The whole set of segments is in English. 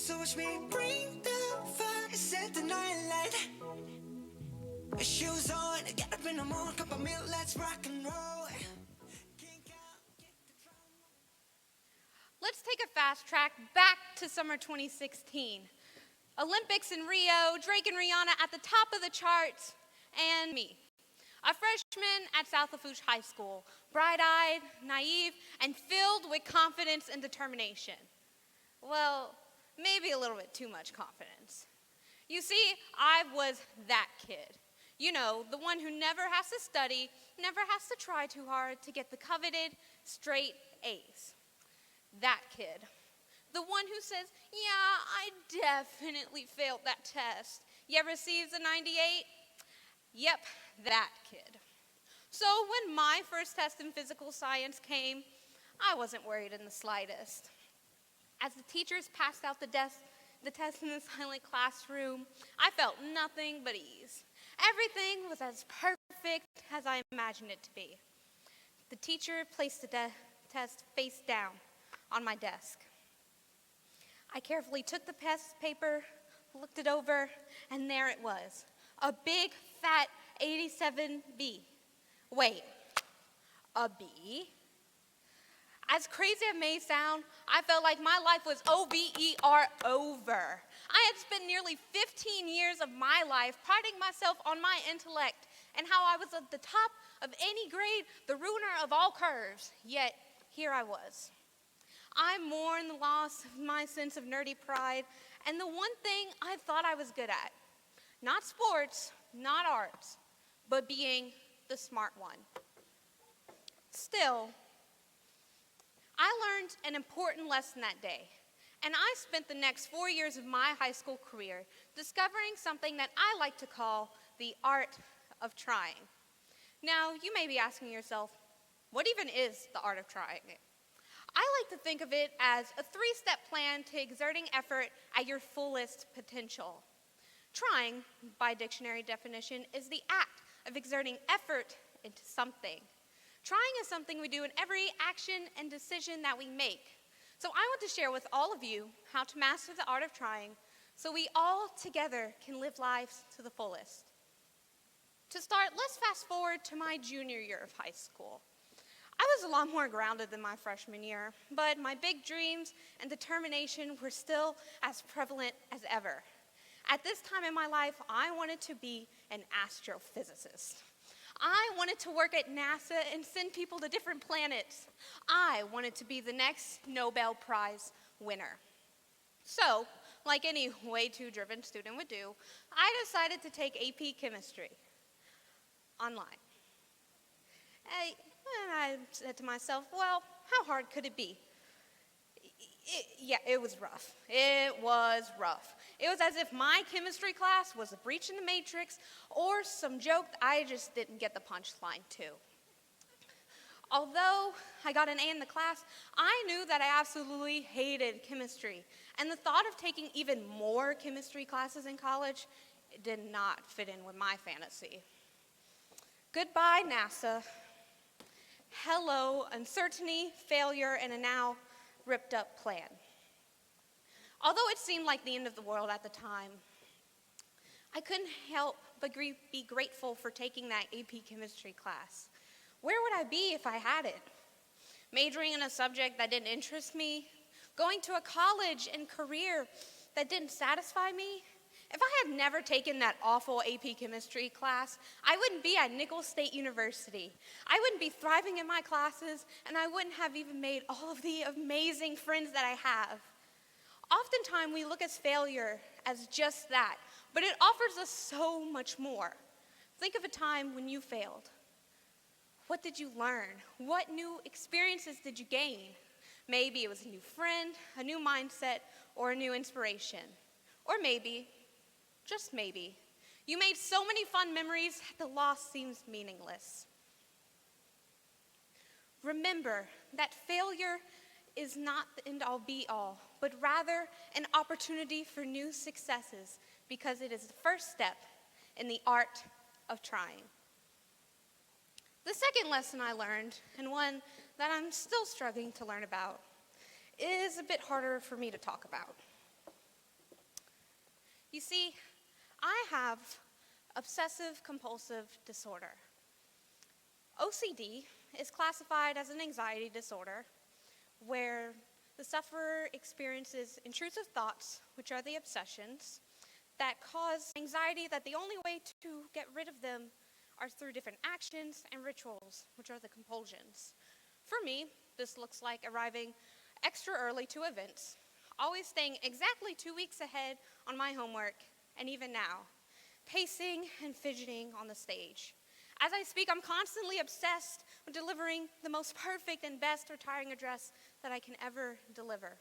So watch me bring the fire, set the night light. Shoes on, get up in the morning, cup of milk, let's rock and roll. Let's take a fast track back to summer 2016. Olympics in Rio, Drake and Rihanna at the top of the charts, and me, a freshman at South Lafourche High School, bright-eyed, naive, and filled with confidence and determination. Well, maybe a little bit too much confidence. You see, I was that kid. You know, the one who never has to study, never has to try too hard to get the coveted straight A's. That kid. The one who says, yeah, I definitely failed that test, yet receives a 98? Yep, that kid. So when my first test in physical science came, I wasn't worried in the slightest. As the teachers passed out the test in the silent classroom, I felt nothing but ease. Everything was as perfect as I imagined it to be. The teacher placed the test face down on my desk. I carefully took the test paper, looked it over, and there it was, a big, fat 87B. Wait, a B? As crazy as it may sound, I felt like my life was over, over. I had spent nearly 15 years of my life priding myself on my intellect and how I was at the top of any grade, the ruiner of all curves. Yet, here I was. I mourned the loss of my sense of nerdy pride and the one thing I thought I was good at. Not sports, not arts, but being the smart one. Still, I learned an important lesson that day, and I spent the next 4 years of my high school career discovering something that I like to call the art of trying. Now, you may be asking yourself, what even is the art of trying? I like to think of it as a 3-step plan to exerting effort at your fullest potential. Trying, by dictionary definition, is the act of exerting effort into something. Trying is something we do in every action and decision that we make. So I want to share with all of you how to master the art of trying so we all together can live lives to the fullest. To start, let's fast forward to my junior year of high school. I was a lot more grounded than my freshman year, but my big dreams and determination were still as prevalent as ever. At this time in my life, I wanted to be an astrophysicist. I wanted to work at NASA and send people to different planets. I wanted to be the next Nobel Prize winner. So, like any way too driven student would do, I decided to take AP Chemistry online. And I said to myself, well, how hard could it be? It was rough. It was rough. It was as if my chemistry class was a breach in the matrix or some joke I just didn't get the punchline to. Although I got an A in the class, I knew that I absolutely hated chemistry. And the thought of taking even more chemistry classes in college did not fit in with my fantasy. Goodbye, NASA. Hello, uncertainty, failure, and a now ripped up plan. Although it seemed like the end of the world at the time, I couldn't help but be grateful for taking that AP chemistry class. Where would I be if I had it? Majoring in a subject that didn't interest me? Going to a college and career that didn't satisfy me? If I had never taken that awful AP chemistry class, I wouldn't be at Nicholls State University. I wouldn't be thriving in my classes, and I wouldn't have even made all of the amazing friends that I have. Oftentimes, we look at failure as just that, but it offers us so much more. Think of a time when you failed. What did you learn? What new experiences did you gain? Maybe it was a new friend, a new mindset, or a new inspiration. Or maybe, just maybe, you made so many fun memories that the loss seems meaningless. Remember that failure is not the end-all be-all, but rather an opportunity for new successes because it is the first step in the art of trying. The second lesson I learned, and one that I'm still struggling to learn about, is a bit harder for me to talk about. You see, I have obsessive compulsive disorder. OCD is classified as an anxiety disorder where the sufferer experiences intrusive thoughts, which are the obsessions, that cause anxiety that the only way to get rid of them are through different actions and rituals, which are the compulsions. For me, this looks like arriving extra early to events, always staying exactly 2 weeks ahead on my homework, and even now, pacing and fidgeting on the stage. As I speak, I'm constantly obsessed with delivering the most perfect and best retiring address that I can ever deliver.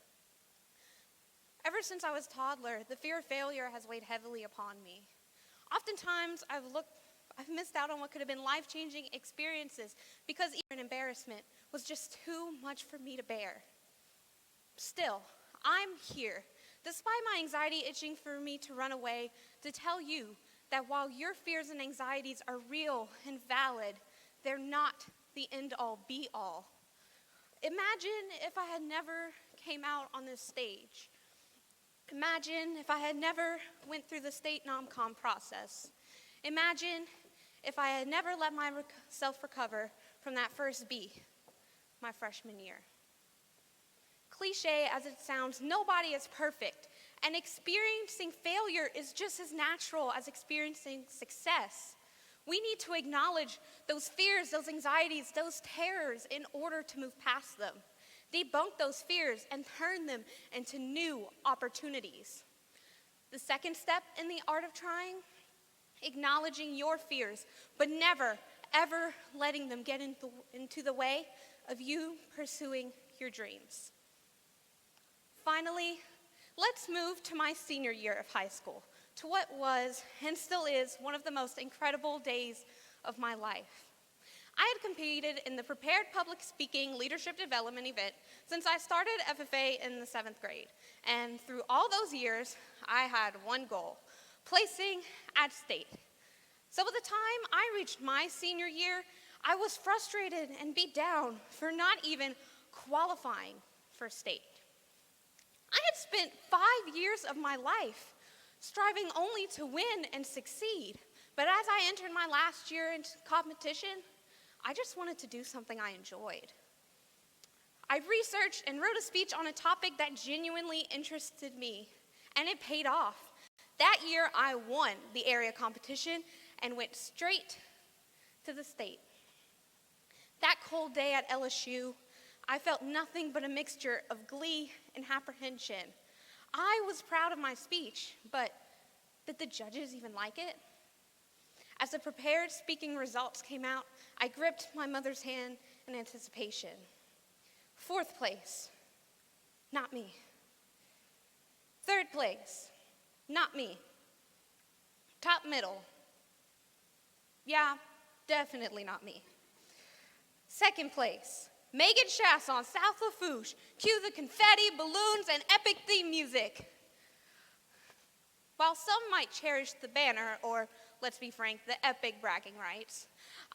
Ever since I was a toddler, the fear of failure has weighed heavily upon me. Oftentimes, I've missed out on what could have been life-changing experiences because even embarrassment was just too much for me to bear. Still, I'm here, despite my anxiety itching for me to run away, to tell you that while your fears and anxieties are real and valid, they're not the end-all, be-all. Imagine if I had never came out on this stage. Imagine if I had never went through the state nom-com process. Imagine if I had never let myself recover from that first B, my freshman year. Cliche as it sounds, nobody is perfect, and experiencing failure is just as natural as experiencing success. We need to acknowledge those fears, those anxieties, those terrors in order to move past them. Debunk those fears and turn them into new opportunities. The second step in the art of trying, acknowledging your fears, but never, ever letting them get into the way of you pursuing your dreams. Finally, let's move to my senior year of high school, to what was and still is one of the most incredible days of my life. I had competed in the Prepared Public Speaking Leadership Development event since I started FFA in the 7th grade. And through all those years, I had one goal, placing at state. So by the time I reached my senior year, I was frustrated and beat down for not even qualifying for state. I had spent 5 years of my life striving only to win and succeed. But as I entered my last year into competition, I just wanted to do something I enjoyed. I researched and wrote a speech on a topic that genuinely interested me, and it paid off. That year, I won the area competition and went straight to the state. That cold day at LSU, I felt nothing but a mixture of glee and apprehension. I was proud of my speech, but did the judges even like it? As the prepared speaking results came out, I gripped my mother's hand in anticipation. 4th place, not me. 3rd place, not me. Top middle, yeah, definitely not me. 2nd place, Megan Chiasson, South Lafourche. Cue the confetti, balloons, and epic theme music. While some might cherish the banner, or let's be frank, the epic bragging rights,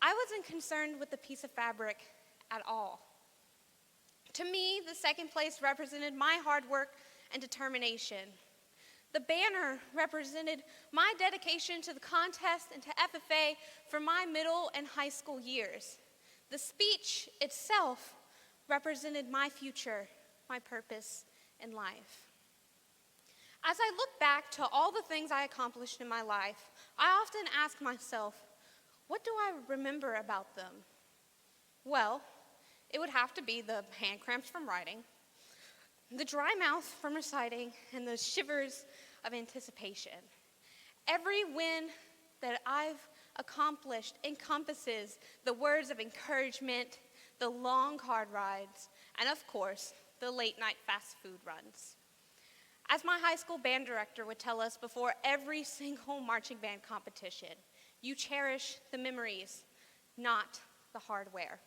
I wasn't concerned with the piece of fabric at all. To me, the 2nd place represented my hard work and determination. The banner represented my dedication to the contest and to FFA for my middle and high school years. The speech itself represented my future, my purpose in life. As I look back to all the things I accomplished in my life, I often ask myself, what do I remember about them? Well, it would have to be the hand cramps from writing, the dry mouth from reciting, and the shivers of anticipation. Every win that I've accomplished encompasses the words of encouragement, the long car rides, and of course, the late night fast food runs. As my high school band director would tell us before every single marching band competition, you cherish the memories, not the hardware.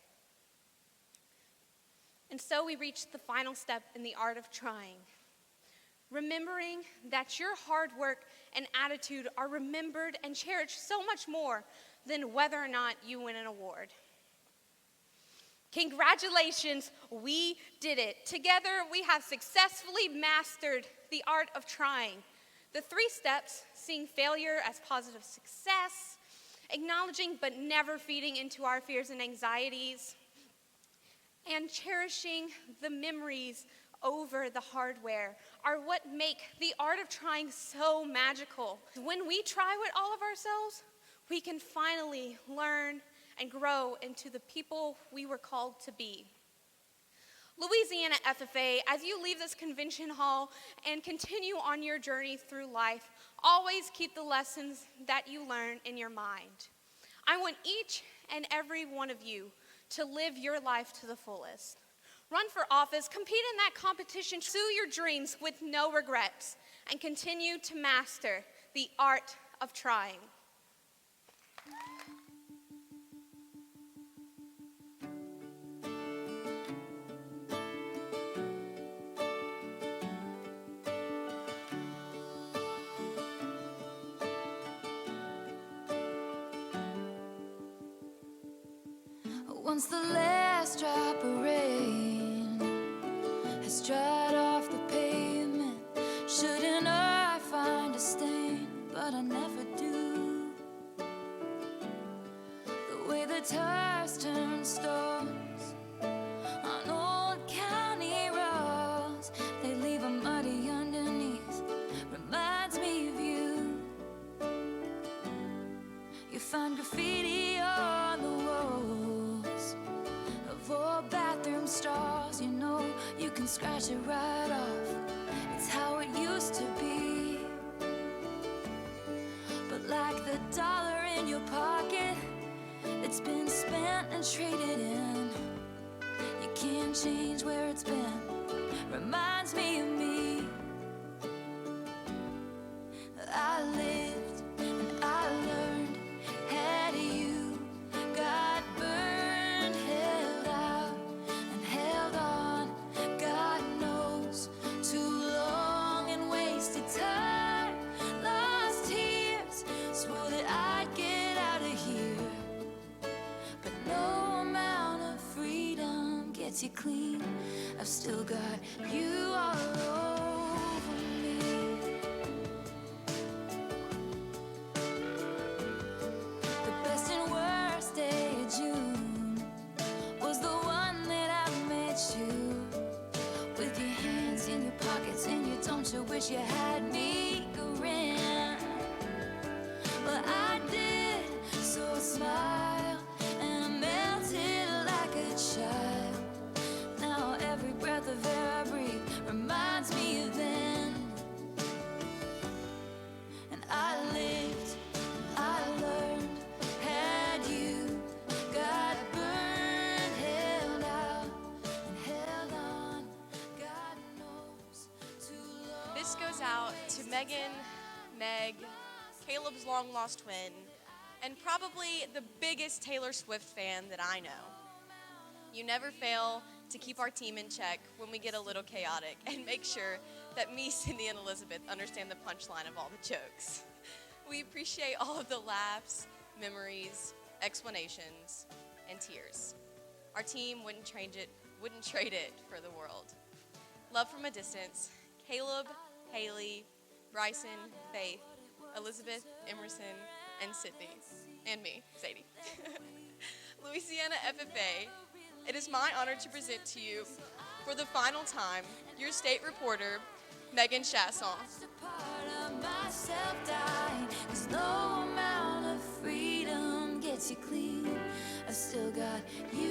And so we reach the final step in the art of trying. Remembering that your hard work and attitude are remembered and cherished so much more than whether or not you win an award. Congratulations, we did it. Together, we have successfully mastered the art of trying. The 3 steps, seeing failure as positive success, acknowledging but never feeding into our fears and anxieties, and cherishing the memories over the hardware are what make the art of trying so magical. When we try with all of ourselves, we can finally learn and grow into the people we were called to be. Louisiana FFA, as you leave this convention hall and continue on your journey through life, always keep the lessons that you learn in your mind. I want each and every one of you to live your life to the fullest. Run for office, compete in that competition, pursue your dreams with no regrets, and continue to master the art of trying. Once the last drop of rain has dried off the pavement, shouldn't I find a stain? But I never do. The way the tires turn stones on old county roads, they leave a muddy underneath, reminds me of you. You find graffiti on the walls of old bathroom stalls. You know you can scratch it right off. It's how it used to be. But like the dollar in your pocket, it's been spent and traded in. You can't change where it's been. Reminds me of me. I lived and I learned. Had you got burned, held out and held on, God knows, too long and wasted time, lost tears, swore that I'd get out of here, but no amount of freedom gets you clean. I've still got you all over me. The best and worst day of June was the one that I met you, with your hands in your pockets and you don't you wish you had me grin. Well, I did, so I smiled and I melted like a child. Now every breath of air I breathe reminds me of then. And I lived, I learned, had you got burned, held out and held on, God knows, too long. This goes out to Megan, Meg, Caleb's long-lost twin, and probably the biggest Taylor Swift fan that I know. You never fail to keep our team in check when we get a little chaotic and make sure that me, Cindy, and Elizabeth understand the punchline of all the jokes. We appreciate all of the laughs, memories, explanations, and tears. Our team wouldn't trade it for the world. Love from a distance, Caleb, Haley, Bryson, Faith, Elizabeth, Emerson, and Sydney, and me, Sadie. Louisiana FFA, it is my honor to present to you, for the final time, your state reporter, Megan Chiasson. Part of myself dying, 'cause no amount of freedom gets you clean. I've still got you.